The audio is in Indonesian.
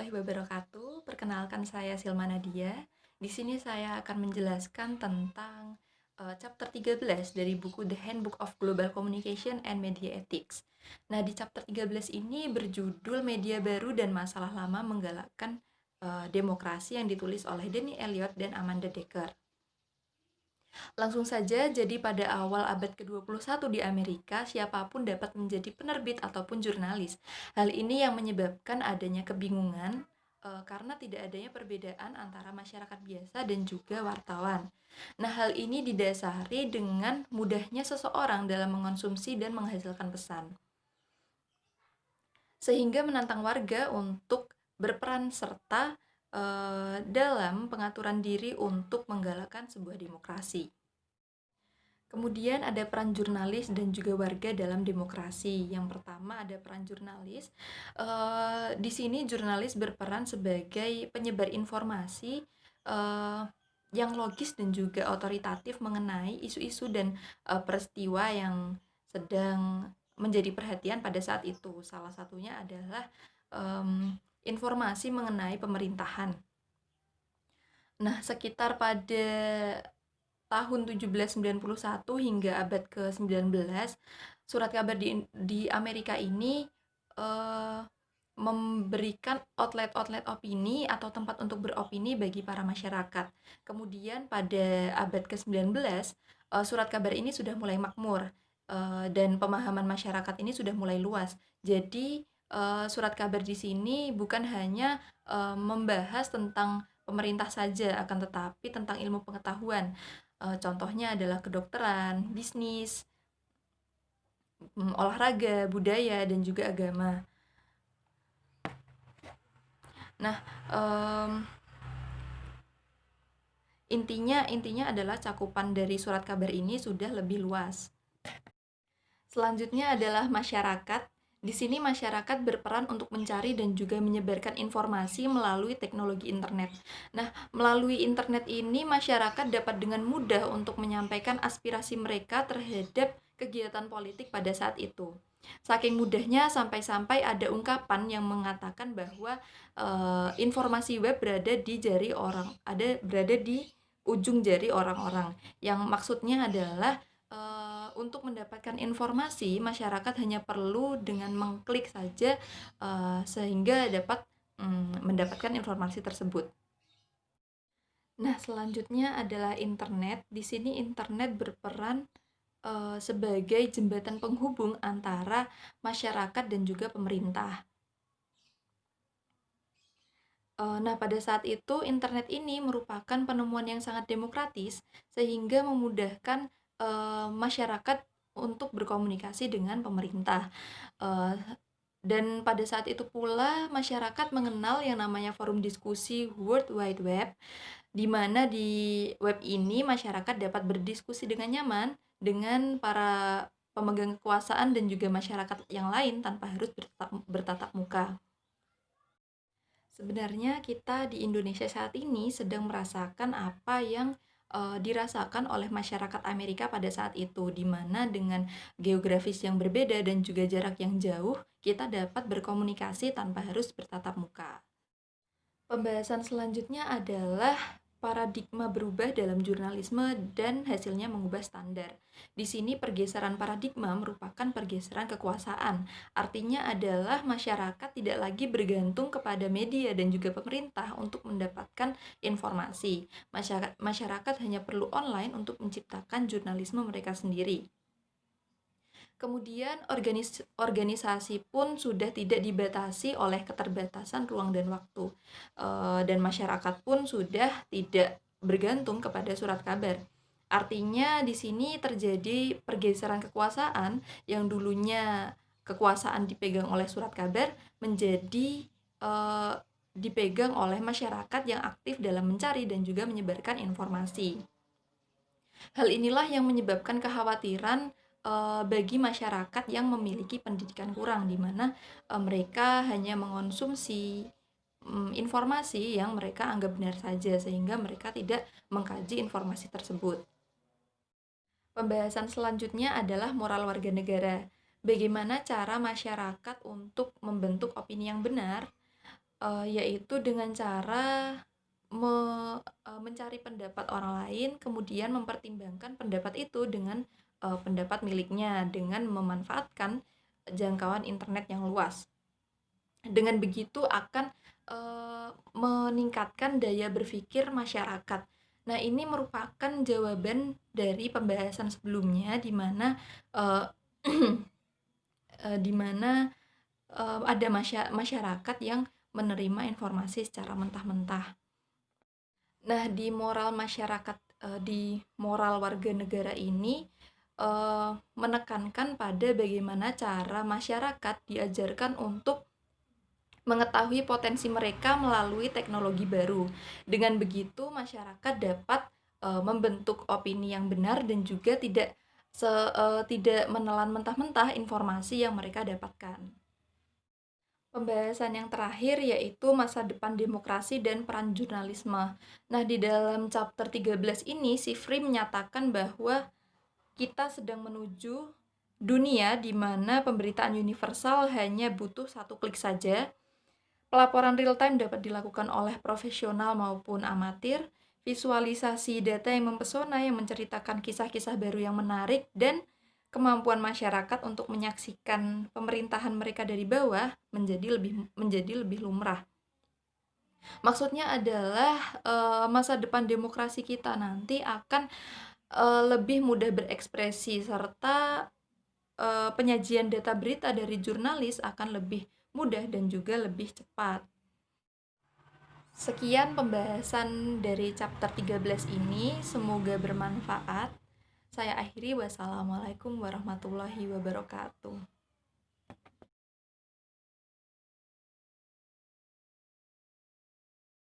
warahmatullahi wabarakatuh. Perkenalkan saya Silma Nadia. Di sini saya akan menjelaskan tentang chapter 13 dari buku The Handbook of Global Communication and Media Ethics. Nah, di chapter 13 ini berjudul Media Baru dan Masalah Lama Menggalakkan Demokrasi yang ditulis oleh Danny Elliott dan Amanda Decker. Langsung saja, jadi pada awal abad ke-21 di Amerika, siapapun dapat menjadi penerbit ataupun jurnalis. Hal ini yang menyebabkan adanya kebingungan karena tidak adanya perbedaan antara masyarakat biasa dan juga wartawan. Nah, hal ini didasari dengan mudahnya seseorang dalam mengonsumsi dan menghasilkan pesan, sehingga menantang warga untuk berperan serta dalam pengaturan diri untuk menggalakkan sebuah demokrasi. Kemudian ada peran jurnalis dan juga warga dalam demokrasi. Yang pertama ada peran jurnalis. Di sini jurnalis berperan sebagai penyebar informasi yang logis dan juga otoritatif mengenai isu-isu dan peristiwa yang sedang menjadi perhatian pada saat itu. Salah satunya adalah informasi mengenai pemerintahan. Nah, sekitar pada tahun 1791 hingga abad ke-19, surat kabar di Amerika ini memberikan outlet-outlet opini atau tempat untuk beropini bagi para masyarakat. Kemudian pada abad ke-19, surat kabar ini sudah mulai makmur dan pemahaman masyarakat ini sudah mulai luas. Jadi surat kabar di sini bukan hanya membahas tentang pemerintah saja, akan tetapi tentang ilmu pengetahuan. Contohnya adalah kedokteran, bisnis, olahraga, budaya, dan juga agama. Nah, intinya adalah cakupan dari surat kabar ini sudah lebih luas. Selanjutnya adalah masyarakat. Di sini masyarakat berperan untuk mencari dan juga menyebarkan informasi melalui teknologi internet. Nah, melalui internet ini masyarakat dapat dengan mudah untuk menyampaikan aspirasi mereka terhadap kegiatan politik pada saat itu. Saking mudahnya sampai-sampai ada ungkapan yang mengatakan bahwa informasi web berada di ujung jari orang-orang. Yang maksudnya adalah untuk mendapatkan informasi, masyarakat hanya perlu dengan mengklik saja sehingga dapat mendapatkan informasi tersebut. Nah, selanjutnya adalah internet. Di sini internet berperan sebagai jembatan penghubung antara masyarakat dan juga pemerintah. Nah, pada saat itu internet ini merupakan penemuan yang sangat demokratis sehingga memudahkan masyarakat untuk berkomunikasi dengan pemerintah. Dan pada saat itu pula masyarakat mengenal yang namanya forum diskusi World Wide Web, di mana di web ini masyarakat dapat berdiskusi dengan nyaman dengan para pemegang kekuasaan dan juga masyarakat yang lain tanpa harus bertatap muka. Sebenarnya kita di Indonesia saat ini sedang merasakan apa yang dirasakan oleh masyarakat Amerika pada saat itu, di mana dengan geografis yang berbeda dan juga jarak yang jauh, kita dapat berkomunikasi tanpa harus bertatap muka. Pembahasan selanjutnya adalah paradigma berubah dalam jurnalisme dan hasilnya mengubah standar. Di sini pergeseran paradigma merupakan pergeseran kekuasaan. Artinya adalah masyarakat tidak lagi bergantung kepada media dan juga pemerintah untuk mendapatkan informasi. Masyarakat hanya perlu online untuk menciptakan jurnalisme mereka sendiri. Kemudian organisasi pun sudah tidak dibatasi oleh keterbatasan ruang dan waktu, dan masyarakat pun sudah tidak bergantung kepada surat kabar. Artinya di sini terjadi pergeseran kekuasaan yang dulunya kekuasaan dipegang oleh surat kabar menjadi dipegang oleh masyarakat yang aktif dalam mencari dan juga menyebarkan informasi. Hal inilah yang menyebabkan kekhawatiran bagi masyarakat yang memiliki pendidikan kurang, di mana mereka hanya mengonsumsi informasi yang mereka anggap benar saja, sehingga mereka tidak mengkaji informasi tersebut. Pembahasan selanjutnya adalah moral warga negara. Bagaimana cara masyarakat untuk membentuk opini yang benar? Yaitu dengan cara mencari pendapat orang lain, kemudian mempertimbangkan pendapat itu dengan, pendapat miliknya, dengan memanfaatkan jangkauan internet yang luas. Dengan begitu akan, meningkatkan daya berpikir masyarakat. Nah, ini merupakan jawaban dari pembahasan sebelumnya di mana, eee, di mana, ada masyarakat yang menerima informasi secara mentah-mentah. Nah, di moral warga negara ini, menekankan pada bagaimana cara masyarakat diajarkan untuk mengetahui potensi mereka melalui teknologi baru. Dengan begitu, masyarakat dapat, membentuk opini yang benar dan juga tidak menelan mentah-mentah informasi yang mereka dapatkan. Pembahasan yang terakhir yaitu masa depan demokrasi dan peran jurnalisme. Nah, di dalam chapter 13 ini, Sifri menyatakan bahwa kita sedang menuju dunia di mana pemberitaan universal hanya butuh satu klik saja. Pelaporan real-time dapat dilakukan oleh profesional maupun amatir. Visualisasi data yang mempesona yang menceritakan kisah-kisah baru yang menarik, dan kemampuan masyarakat untuk menyaksikan pemerintahan mereka dari bawah menjadi lebih lumrah. Maksudnya adalah masa depan demokrasi kita nanti akan lebih mudah berekspresi, serta penyajian data berita dari jurnalis akan lebih mudah dan juga lebih cepat. Sekian pembahasan dari chapter 13 ini, semoga bermanfaat. Saya akhiri, wassalamualaikum warahmatullahi wabarakatuh.